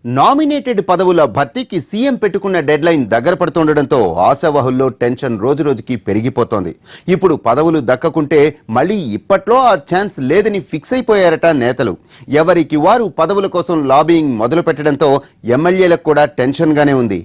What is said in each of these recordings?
Nominated పదవుల భర్తీకి CM పెట్టుకున్న డెడ్లైన్ దగ్గర పడుతుండటంతో ఆశావహుల్లో టెన్షన్ రోజురోజుకి పెరిగిపోతోంది. ఇప్పుడు పదవులు దక్కకుంటే మళ్ళీ ఇప్పట్లో ఆ ఛాన్స్ లేదని ఫిక్స్ అయిపోయారట నేతలు. ఎవరికి వారు పదవుల కోసం లాబింగ్ మొదలు పెట్టడంతో ఎమ్మెల్యేలకు కూడా టెన్షన్గానే ఉంది.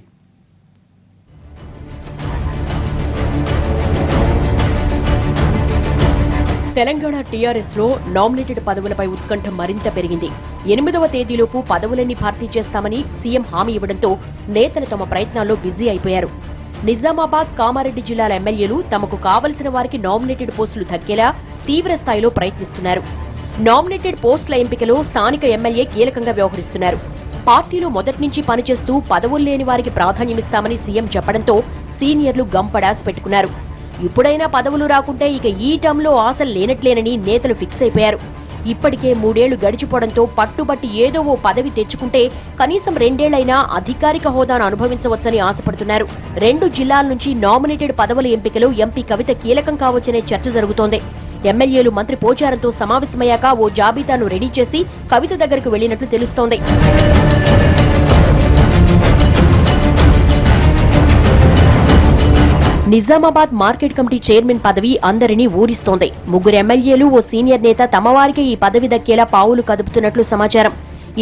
తెలంగాణ టీఆర్ఎస్ లో నామినేటెడ్ పదవులపై ఉత్కంఠ మరింత పెరిగింది. 8వ తేదీలోపు పదవులన్నీ భర్తీ చేస్తామని సీఎం హామీ ఇవ్వడంతో నేతలు తమ ప్రయత్నాల్లో బిజీ అయిపోయారు. నిజామాబాద్, కామారెడ్డి జిల్లాల ఎమ్మెల్యేలు తమకు కావలసిన వారికి నామినేటెడ్ పోస్టులు దక్కేలా తీవ్ర స్థాయిలో ప్రయత్నిస్తున్నారు. నామినేటెడ్ పోస్టుల ఎంపికలో స్థానిక ఎమ్మెల్యే కీలకంగా వ్యవహరిస్తున్నారు. పార్టీలో మొదటి నుంచి పనిచేస్తూ పదవులు లేని వారికి ప్రాధాన్యమిస్తామని సీఎం చెప్పడంతో సీనియర్లు గంపడాస్ పెట్టుకున్నారు. ఇప్పుడైనా పదవులు రాకుంటే ఇక ఈ టర్మ్లో ఆశలు లేనట్లేనని నేతలు ఫిక్స్ అయిపోయారు. ఇప్పటికే 3 ఏళ్లు గడిచిపోవడంతో పట్టుబట్టి ఏదో ఓ పదవి తెచ్చుకుంటే కనీసం 2 ఏళ్లైనా అధికారిక హోదాను అనుభవించవచ్చని ఆశపడుతున్నారు. 2 జిల్లాల నుంచి నామినేటెడ్ పదవుల ఎంపికలో ఎంపీ కవిత కీలకం కావచ్చనే చర్చ జరుగుతోంది. ఎమ్మెల్యేలు మంత్రి పోచారంతో సమావేశమయ్యాక ఓ జాబితాను రెడీ చేసి కవిత దగ్గరకు వెళ్లినట్లు తెలుస్తోంది. నిజామాబాద్ మార్కెట్ కమిటీ చైర్మన్ పదవి అందరినీ ఊరిస్తోంది. 3 ఎమ్మెల్యేలు, ఓ సీనియర్ నేత తమవారికే ఈ పదవి దక్కేలా పావులు కదుపుతున్నట్లు సమాచారం.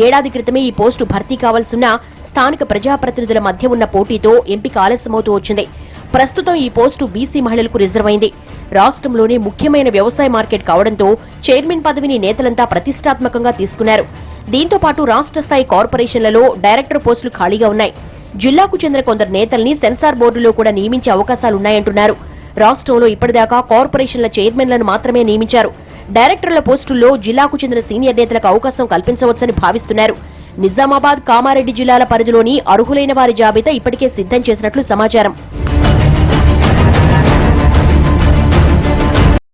ఏడాది క్రితమే ఈ పోస్టు భర్తీ కావాల్సిన స్థానిక ప్రజాప్రతినిధుల మధ్య ఉన్న పోటీతో ఎంపిక ఆలస్యమవుతూ వచ్చింది. ప్రస్తుతం ఈ పోస్టు బీసీ మహిళలకు రిజర్వ్ అయింది. రాష్ట్రంలోనే ముఖ్యమైన వ్యవసాయ మార్కెట్ కావడంతో చైర్మన్ పదవిని నేతలంతా ప్రతిష్టాత్మకంగా తీసుకున్నారు. దీంతో పాటు రాష్ట్ర స్థాయి కార్పొరేషన్లలో డైరెక్టర్ పోస్టులు ఖాళీగా ఉన్నాయి. జిల్లాకు చెందిన కొందరు నేతల్ని సెన్సార్ బోర్డులో కూడా నియమించే అవకాశాలున్నాయంటున్నారు. రాష్ట్రంలో ఇప్పటిదాకా కార్పొరేషన్ల చైర్మన్లను మాత్రమే నియమించారు. డైరెక్టర్ల పోస్టుల్లో జిల్లాకు చెందిన సీనియర్ నేతలకు అవకాశం కల్పించవచ్చని భావిస్తున్నారు. నిజామాబాద్, కామారెడ్డి జిల్లాల పరిధిలోని అర్హులైన వారి జాబితా ఇప్పటికే సిద్ధం చేసినట్లు సమాచారం.